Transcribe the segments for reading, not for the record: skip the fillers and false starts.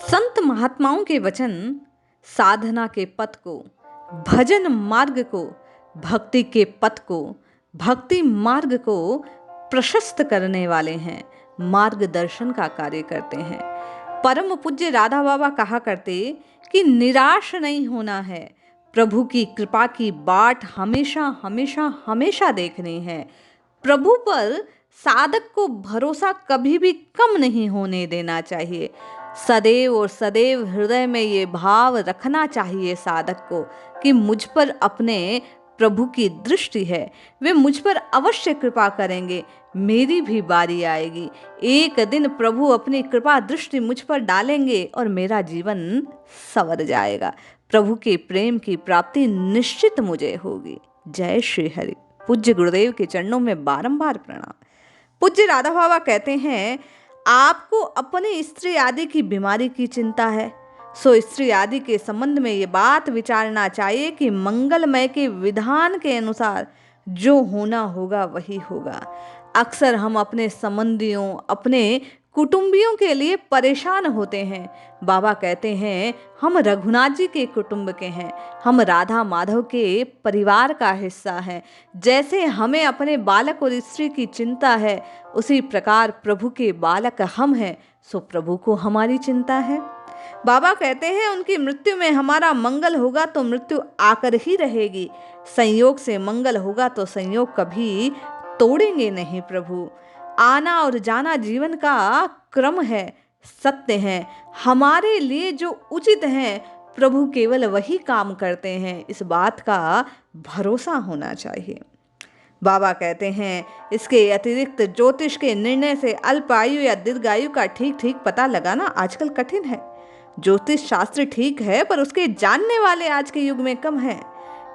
संत महात्माओं के वचन साधना के पथ को, भजन मार्ग को, भक्ति के पथ को, भक्ति मार्ग को प्रशस्त करने वाले हैं, मार्गदर्शन का कार्य करते हैं। परम पूज्य राधा बाबा कहा करते कि निराश नहीं होना है, प्रभु की कृपा की बाट हमेशा हमेशा हमेशा देखनी है। प्रभु पर साधक को भरोसा कभी भी कम नहीं होने देना चाहिए। सदैव और सदैव हृदय में ये भाव रखना चाहिए साधक को कि मुझ पर अपने प्रभु की दृष्टि है, वे मुझ पर अवश्य कृपा करेंगे, मेरी भी बारी आएगी। एक दिन प्रभु अपनी कृपा दृष्टि मुझ पर डालेंगे और मेरा जीवन संवर जाएगा। प्रभु के प्रेम की प्राप्ति निश्चित मुझे होगी। जय श्री हरि। पूज्य गुरुदेव के चरणों में बारंबार प्रणाम। पूज्य राधा बाबा कहते हैं, आपको अपने स्त्री आदि की बीमारी की चिंता है, सो स्त्री आदि के संबंध में ये बात विचारना चाहिए कि मंगलमय के विधान के अनुसार जो होना होगा वही होगा। अक्सर हम अपने संबंधियों, अपने कुटुंबियों के लिए परेशान होते हैं। बाबा कहते हैं, हम रघुनाथ जी के कुटुंब के हैं, हम राधा माधव के परिवार का हिस्सा हैं। जैसे हमें अपने बालक और स्त्री की चिंता है, उसी प्रकार प्रभु के बालक हम हैं, सो प्रभु को हमारी चिंता है। बाबा कहते हैं, उनकी मृत्यु में हमारा मंगल होगा तो मृत्यु आकर ही रहेगी, संयोग से मंगल होगा तो संयोग कभी तोड़ेंगे नहीं। प्रभु आना और जाना जीवन का क्रम है, सत्य है। हमारे लिए जो उचित है प्रभु केवल वही काम करते हैं, इस बात का भरोसा होना चाहिए। बाबा कहते हैं, इसके अतिरिक्त ज्योतिष के निर्णय से अल्पायु या दीर्घायु का ठीक ठीक पता लगाना आजकल कठिन है। ज्योतिष शास्त्र ठीक है, पर उसके जानने वाले आज के युग में कम हैं।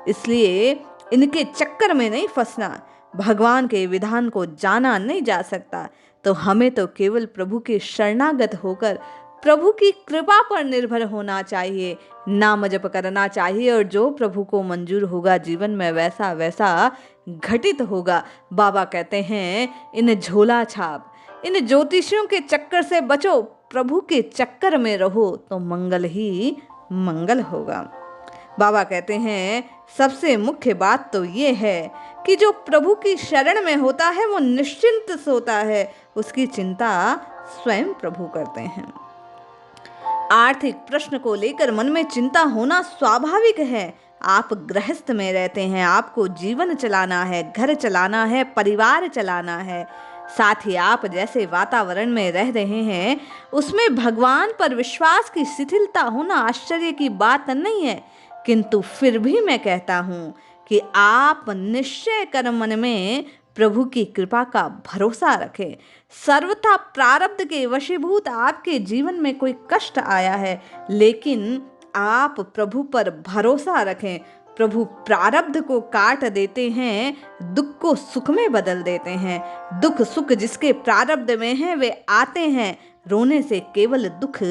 इसलिए इनके चक्कर में नहीं फंसना। भगवान के विधान को जाना नहीं जा सकता, तो हमें तो केवल प्रभु के शरणागत होकर प्रभु की कृपा पर निर्भर होना चाहिए, नाम जप करना चाहिए, और जो प्रभु को मंजूर होगा जीवन में वैसा वैसा घटित होगा। बाबा कहते हैं, इन झोला छाप, इन ज्योतिषियों के चक्कर से बचो, प्रभु के चक्कर में रहो तो मंगल ही मंगल होगा। बाबा कहते हैं, सबसे मुख्य बात तो ये है कि जो प्रभु की शरण में होता है वो निश्चिंत सोता है, उसकी चिंता स्वयं प्रभु करते हैं। आर्थिक प्रश्न को लेकर मन में चिंता होना स्वाभाविक है। आप गृहस्थ में रहते हैं, आपको जीवन चलाना है, घर चलाना है, परिवार चलाना है। साथ ही आप जैसे वातावरण में रह रहे हैं उसमें भगवान पर विश्वास की शिथिलता होना आश्चर्य की बात नहीं है। किंतु फिर भी मैं कहता हूँ कि आप निश्चय कर मन में प्रभु की कृपा का भरोसा रखें। सर्वथा प्रारब्ध के वशीभूत आपके जीवन में कोई कष्ट आया है, लेकिन आप प्रभु पर भरोसा रखें। प्रभु प्रारब्ध को काट देते हैं, दुख को सुख में बदल देते हैं। दुख सुख जिसके प्रारब्ध में है वे आते हैं, रोने से केवल दुख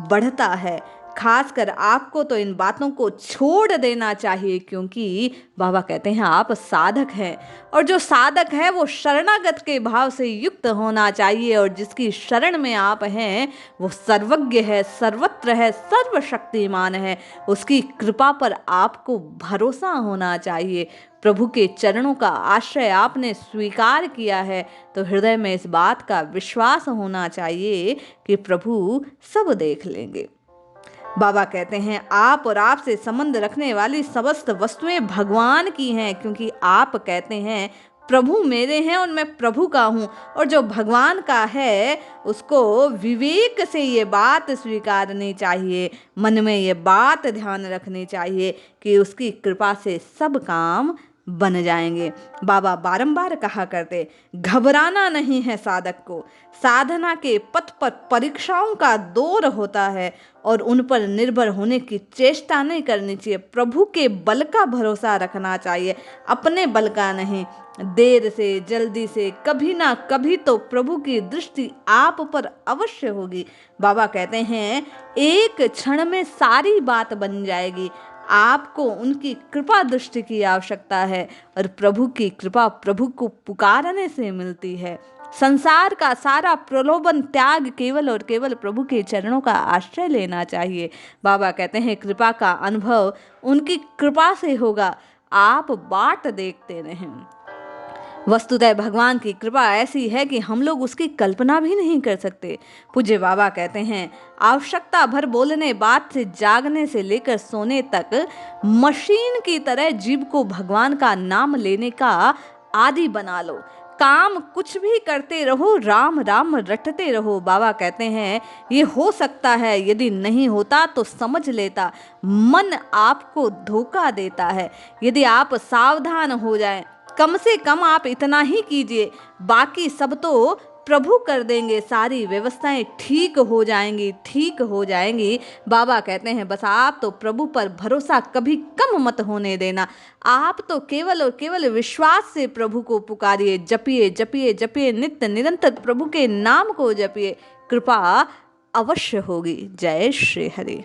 बढ़ता है। खासकर आपको तो इन बातों को छोड़ देना चाहिए, क्योंकि बाबा कहते हैं आप साधक हैं, और जो साधक है वो शरणागत के भाव से युक्त होना चाहिए, और जिसकी शरण में आप हैं वो सर्वज्ञ है, सर्वत्र है, सर्वशक्तिमान है। उसकी कृपा पर आपको भरोसा होना चाहिए। प्रभु के चरणों का आश्रय आपने स्वीकार किया है तो हृदय में इस बात का विश्वास होना चाहिए कि प्रभु सब देख लेंगे। बाबा कहते हैं, आप और आपसे संबंध रखने वाली समस्त वस्तुएं भगवान की हैं, क्योंकि आप कहते हैं प्रभु मेरे हैं और मैं प्रभु का हूँ, और जो भगवान का है उसको विवेक से ये बात स्वीकारनी चाहिए। मन में ये बात ध्यान रखनी चाहिए कि उसकी कृपा से सब काम बन जाएंगे। बाबा बारंबार कहा करते, घबराना नहीं है साधक को। साधना के पथ पर परीक्षाओं का दौर होता है और उन पर निर्भर होने की चेष्टा नहीं करनी चाहिए। प्रभु के बल का भरोसा रखना चाहिए, अपने बल का नहीं। देर से जल्दी से कभी ना कभी तो प्रभु की दृष्टि आप पर अवश्य होगी। बाबा कहते हैं, एक क्षण में सारी बात बन जाएगी। आपको उनकी कृपा दृष्टि की आवश्यकता है और प्रभु की कृपा प्रभु को पुकारने से मिलती है। संसार का सारा प्रलोभन त्याग केवल और केवल प्रभु के चरणों का आश्रय लेना चाहिए। बाबा कहते हैं कृपा का अनुभव उनकी कृपा से होगा, आप बाट देखते रहें। वस्तुतः भगवान की कृपा ऐसी है कि हम लोग उसकी कल्पना भी नहीं कर सकते। पूज्य बाबा कहते हैं आवश्यकता भर बोलने, बात से जागने से लेकर सोने तक मशीन की तरह जीव को भगवान का नाम लेने का आदि बना लो। काम कुछ भी करते रहो, राम राम रटते रहो। बाबा कहते हैं ये हो सकता है, यदि नहीं होता तो समझ लेता। मन आपको धोखा देता है। यदि आप सावधान हो जाएं, कम से कम आप इतना ही कीजिए, बाकी सब तो प्रभु कर देंगे, सारी व्यवस्थाएं ठीक हो जाएंगी, ठीक हो जाएंगी। बाबा कहते हैं बस आप तो प्रभु पर भरोसा कभी कम मत होने देना। आप तो केवल और केवल विश्वास से प्रभु को पुकारिए, जपिए जपिए जपिए, नित्य निरंतर प्रभु के नाम को जपिए, कृपा अवश्य होगी। जय श्री हरि।